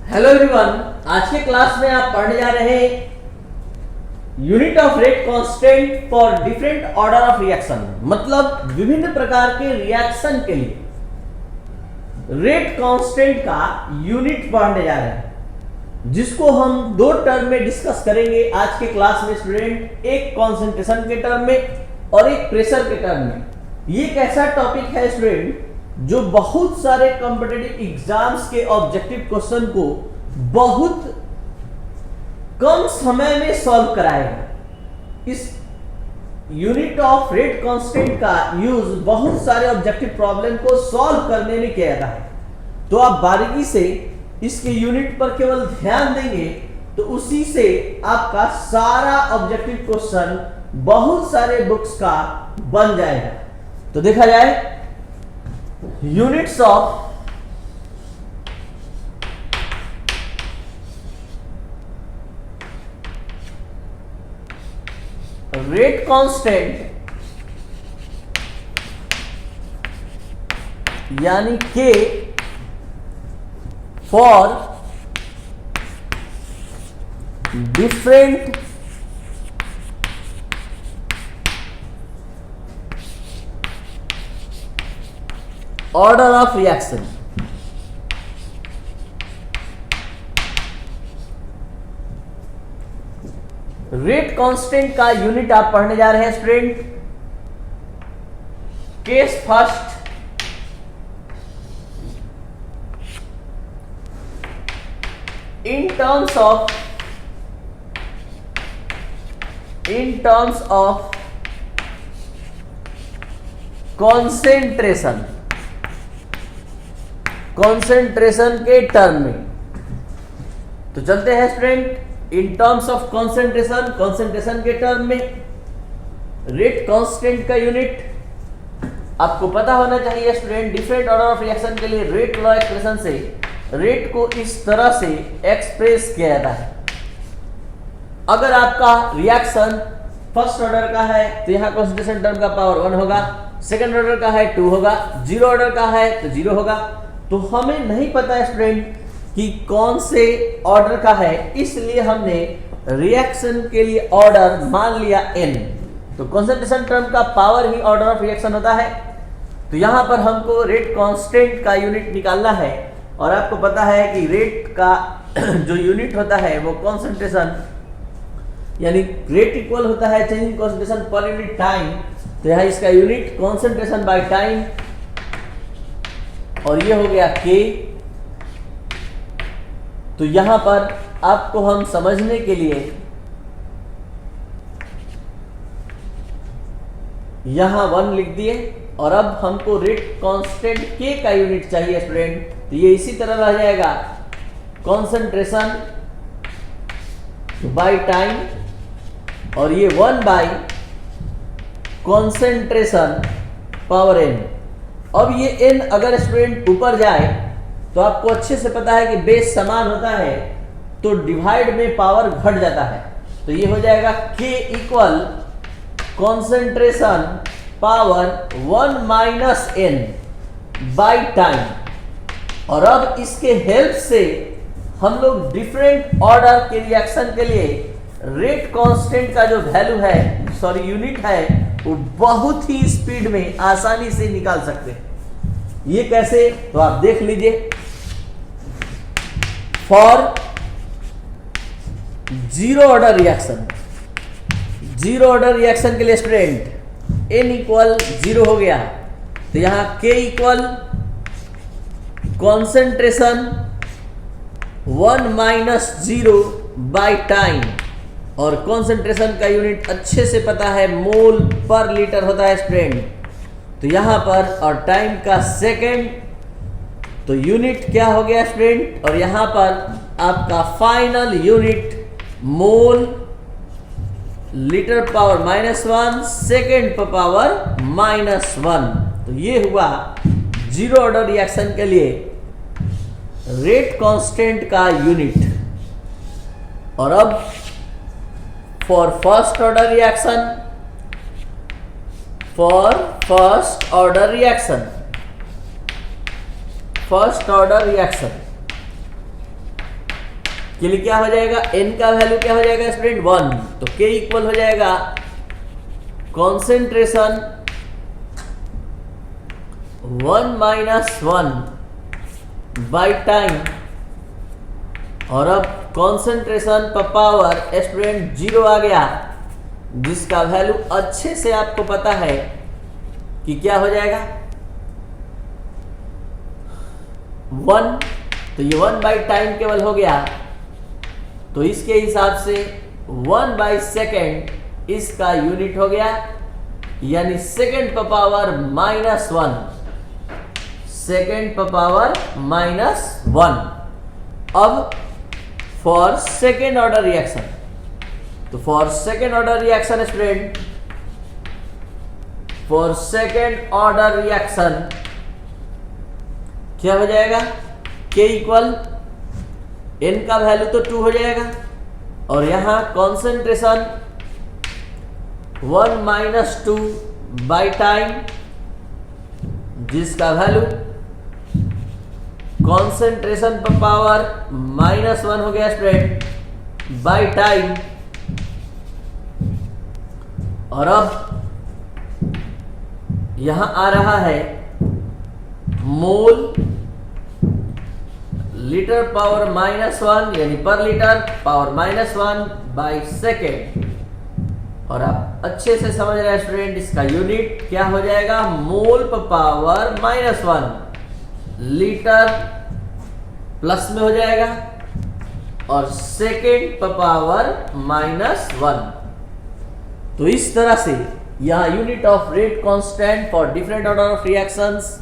Hello everyone, आज के class में आप पढ़ने जा रहे हैं unit of rate constant for different order of reaction. मतलब विभिन्न प्रकार के रिएक्शन के लिए रेट कांस्टेंट का यूनिट पढ़ने जा रहे हैं, जिसको हम दो टर्म में डिस्कस करेंगे आज के क्लास में स्टूडेंट। एक कॉन्सेंट्रेशन के टर्म में और एक प्रेशर के टर्म में। ये एक ऐसा टॉपिक है स्टूडेंट जो बहुत सारे कॉम्पिटिटिव एग्जाम्स के ऑब्जेक्टिव क्वेश्चन को बहुत कम समय में सॉल्व कराएगा। इस यूनिट ऑफ रेट कांस्टेंट का यूज बहुत सारे ऑब्जेक्टिव प्रॉब्लम को सॉल्व करने में किया जाता है। तो आप बारीकी से इसके यूनिट पर केवल ध्यान देंगे तो उसी से आपका सारा ऑब्जेक्टिव क्वेश्चन बहुत सारे बुक्स का बन जाएगा। तो देखा जाए यूनिट्स ऑफ रेट कांस्टेंट यानी के for different order of reaction. Rate constant का यूनिट आप पढ़ने जा रहे हैं student. Case first, in terms of concentration के टर्म में। तो चलते हैं student, in terms of concentration के टर्म में रेट कांस्टेंट का यूनिट आपको पता होना चाहिए student. Different order of reaction के लिए रेट लॉ एक्सप्रेशन से रेट को इस तरह से एक्सप्रेस किया जाता है। अगर आपका रिएक्शन फर्स्ट ऑर्डर का है तो यहां कॉन्सेंट्रेशन टर्म का पावर 1 होगा, सेकंड ऑर्डर का है 2 होगा, जीरो ऑर्डर का है तो 0 होगा। तो हमें नहीं पता है स्टूडेंट कि कौन से ऑर्डर का है, इसलिए हमने रिएक्शन के लिए ऑर्डर मान लिया n। तो कॉन्सेंट्रेशन टर्म का power he order of reaction होता है। तो यहां पर हमको रेट कांस्टेंट का यूनिट निकालना है और आपको पता है कि रेट का जो यूनिट होता है वो कॉन्सेंट्रेशन यानी रेट इक्वल होता है चेंज इन कॉन्सेंट्रेशन पर यूनिट टाइम। तो यहां इसका यूनिट कॉन्सेंट्रेशन बाय टाइम और ये हो गया K। तो यहां पर आपको हम समझने के लिए यहां 1 लिख दिए और अब हमको रेट कांस्टेंट K का यूनिट चाहिए स्टूडेंट। तो ये इसी तरह रह जाएगा कॉन्सेंट्रेशन बाय टाइम और ये 1 बाय कॉन्सेंट्रेशन पावर n। अब ये n अगर स्टूडेंट ऊपर जाए तो आपको अच्छे से पता है कि बेस समान होता है तो डिवाइड में पावर घट जाता है। तो ये हो जाएगा K equal concentration power 1 minus n by time. और अब इसके हेल्प से हम लोग डिफरेंट ऑर्डर के रिएक्शन के लिए रेट कांस्टेंट का जो वैल्यू है यूनिट है वो बहुत ही स्पीड में आसानी से निकाल सकते हैं। ये कैसे, तो आप देख लीजिए। फॉर जीरो ऑर्डर रिएक्शन के लिए स्टूडेंट n इक्वल 0 हो गया। तो यहां K equal concentration 1 minus 0 by time और कॉन्सेंट्रेशन का यूनिट अच्छे से पता है मोल पर लीटर होता है स्टूडेंट। तो यहां पर और टाइम का सेकंड, तो यूनिट क्या हो गया स्टूडेंट, और यहां पर आपका final unit mole litre power -1 second पर पावर -1। तो ये हुआ जीरो ऑर्डर रिएक्शन के लिए रेट कांस्टेंट का यूनिट। और अब फॉर फर्स्ट ऑर्डर रिएक्शन के लिए क्या हो जाएगा, n का वैल्यू क्या हो जाएगा स्टूडेंट 1, तो k इक्वल हो जाएगा कॉन्सेंट्रेशन 1 माइनस 1 बाई टाइम, और अब कॉन्सेंट्रेशन पर पावर स्टूडेंट 0 आ गया, जिसका वैल्यू अच्छे से आपको पता है कि क्या हो जाएगा 1, तो ये 1 बाई टाइम केवल हो गया, तो इसके हिसाब से 1 बाई सेकेंड इसका यूनिट हो गया, यानी सेकेंड पर पावर -1, सेकेंड पर पावर -1। अब फॉर सेकेंड ऑर्डर रिएक्शन, तो for second order reaction student, for second order reaction क्या हो जाएगा, k इक्वल n का वैल्यू तो 2 हो जाएगा, और यहां कॉन्सेंट्रेशन 1 माइनस 2 बाई टाइम, जिसका वैल्यू कॉन्सेंट्रेशन पर पावर -1 हो गया स्टूडेंट बाई टाइम, और अब यहां आ रहा है मोल लीटर पावर -1 यानी पर लीटर पावर -1 बाई सेकेंड, और आप अच्छे से समझ रहे हैं स्टूडेंट, इसका यूनिट क्या हो जाएगा, मोल पर पावर -1, लीटर प्लस में हो जाएगा, और सेकेंड पर पावर -1। तो इस तरह से यहां unit of rate constant for different order of reactions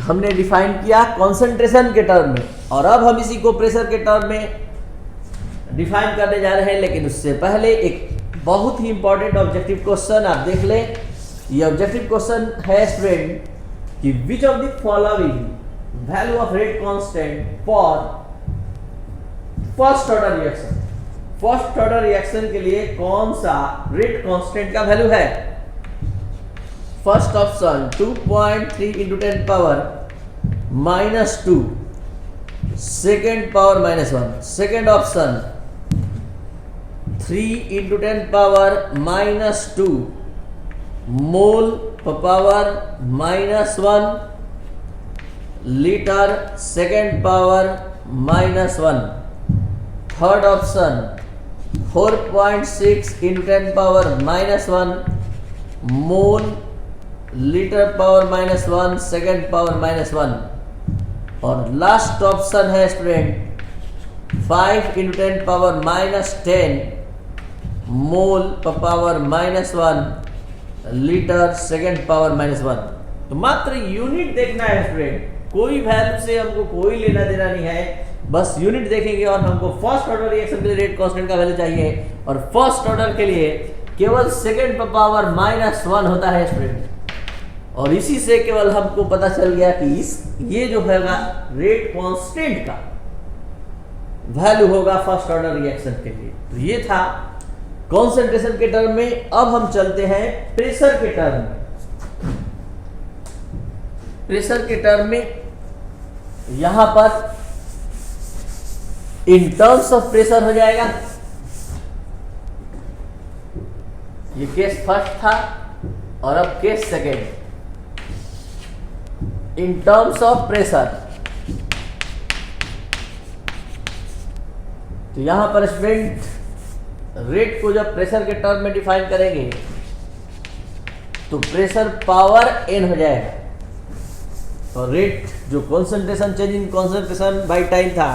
हमने डिफाइन किया कंसंट्रेशन के टर्म में, और अब हम इसी को प्रेशर के टर्म में डिफाइन करने जा रहे हैं। लेकिन उससे पहले एक बहुत ही इंपॉर्टेंट ऑब्जेक्टिव क्वेश्चन आप देख लें। ये ऑब्जेक्टिव क्वेश्चन है स्टूडेंट कि which of the following value of rate constant for first order reaction, first order reaction के लिए कौन सा रेट कांस्टेंट का वैल्यू है। First option 2.3 into 10 power -2, second power -1, second option 3 into 10 power -2 मोल पर power -1 litre second power -1, third option 4.6 into 10 power -1 mole litre power -1 second power -1, और last option है student 5 into 10 power -10 मोल पर power -1 litre second power -1। तो मात्र unit देखना है student, कोई value से हमको कोई लेना देना नहीं है, बस यूनिट देखेंगे। और हमको फर्स्ट ऑर्डर रिएक्शन के लिए रेट कांस्टेंट का वैल्यू चाहिए, और फर्स्ट ऑर्डर के लिए केवल सेकेंड पर पावर -1 होता है स्टूडेंट, और इसी से केवल हमको पता चल गया कि ये जो हैगा रेट कांस्टेंट का वैल्यू होगा फर्स्ट ऑर्डर रिएक्शन के लिए। तो ये था कॉन्सेंट्रेशन के टर्म में। अब हम चलते हैं प्रेशर के टर्म में। प्रेशर के टर्म में यहां पर इन टर्म्स ऑफ प्रेशर हो जाएगा। ये केस फर्स्ट था और अब case second. In terms of pressure, तो यहां पर स्टूडेंट रेट को जब प्रेशर के टर्म में डिफाइन करेंगे तो प्रेशर पावर n हो जाएगा, और रेट जो concentration change in concentration by time था,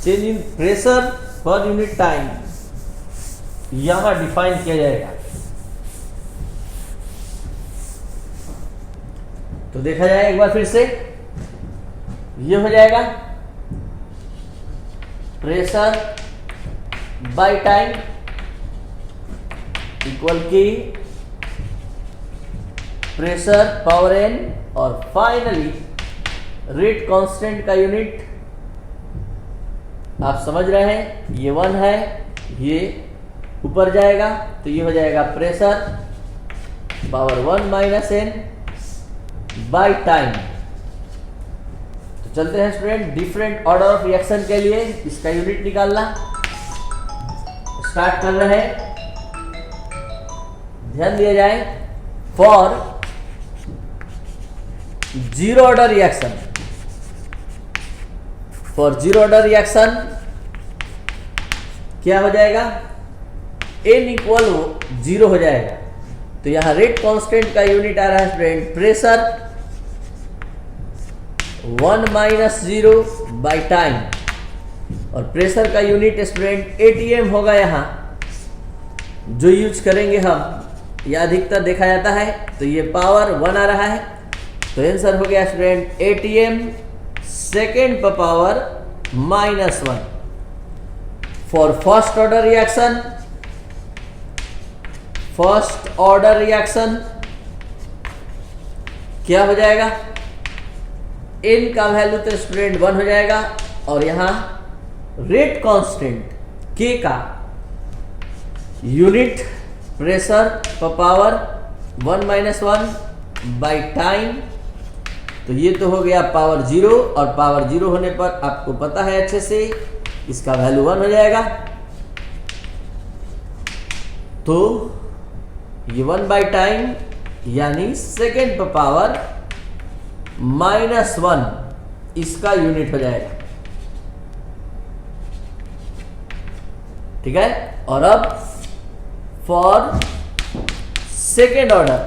change in pressure per unit time यहां डिफाइन किया जाएगा। तो देखा जाए एक बार फिर से, ये हो जाएगा प्रेशर बाय टाइम इक्वल की प्रेशर पावर n, और फाइनली रेट कांस्टेंट का यूनिट आप समझ रहे हैं, ये 1 है, ये ऊपर जाएगा तो ये हो जाएगा pressure power 1 - n by time. तो चलते हैं student different order of reaction के लिए, इसका यूनिट निकालना स्टार्ट कर रहे हैं। ध्यान दिया जाए, for zero order reaction, for zero order reaction क्या हो जाएगा, n इक्वल जीरो हो जाएगा। तो यहां रेट कांस्टेंट का यूनिट आ रहा है student pressure 1 minus 0 by time, और प्रेशर का यूनिट स्टूडेंट एटीएम होगा। यहां जो यूज करेंगे हम, यह अधिकतर देखा जाता है, तो ये पावर 1 आ रहा है। तो आंसर हो गया स्टूडेंट एटीएम सेकेंड पर power -1। For first order reaction, first order reaction क्या हो जाएगा, n का वैल्यू तो स्टूडेंट 1 हो जाएगा, और यहां रेट कांस्टेंट k का यूनिट प्रेशर पर पावर 1 माइनस 1 बाई टाइम। तो ये तो हो गया पावर 0, और पावर 0 होने पर आपको पता है अच्छे से इसका वैल्यू 1 हो जाएगा। तो ये 1 बाई टाइम यानी सेकेंड पर पावर -1 इसका यूनिट हो जाएगा। ठीक है, और अब for second order,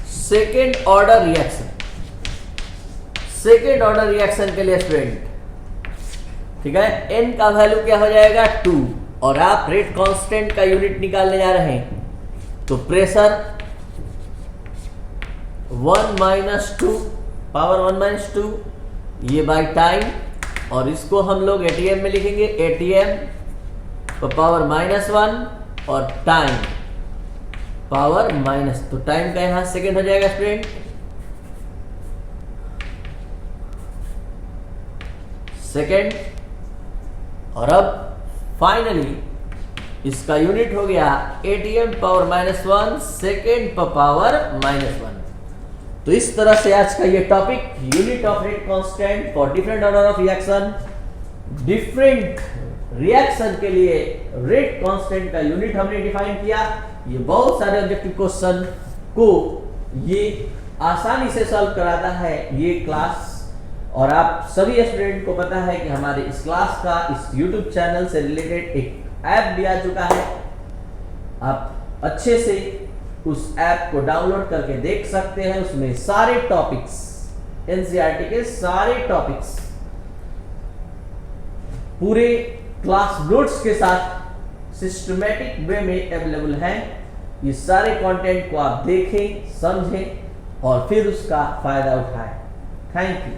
second order reaction, second order reaction के लिए स्टूडेंट, ठीक है, n का वैल्यू क्या हो जाएगा 2, और आप रेट कांस्टेंट का यूनिट निकालने जा रहे हैं। तो प्रेशर 1 माइनस 2 पावर 1 माइनस 2 ये बाई टाइम, और इसको हम लोग एटीएम में लिखेंगे, एटीएम तो पावर -1 और टाइम पावर माइनस, तो टाइम का यहां सेकेंड हो जाएगा स्टूडेंट। सेकेंड, और अब फाइनली इसका यूनिट हो गया एटीएम पावर -1 सेकेंड पर पावर -1। तो इस तरह से आज का ये topic unit of rate constant for different order of reaction, different reaction के लिए रेट कांस्टेंट का यूनिट हमने डिफाइन किया। ये बहुत सारे ऑब्जेक्टिव क्वेश्चन को ये आसानी से सॉल्व कराता है ये क्लास, और आप सभी स्टूडेंट को पता है कि हमारे इस क्लास का इस YouTube चैनल से रिलेटेड एक ऐप भी आ चुका है। आप अच्छे से उस ऐप को डाउनलोड करके देख सकते हैं। उसमें सारे टॉपिक्स, एनसीईआरटी के सारे टॉपिक्स पूरे क्लास नोट्स के साथ सिस्टमैटिक वे में अवेलेबल हैं। ये सारे कंटेंट को आप देखें, समझें और फिर उसका फायदा उठाएं। Thank you.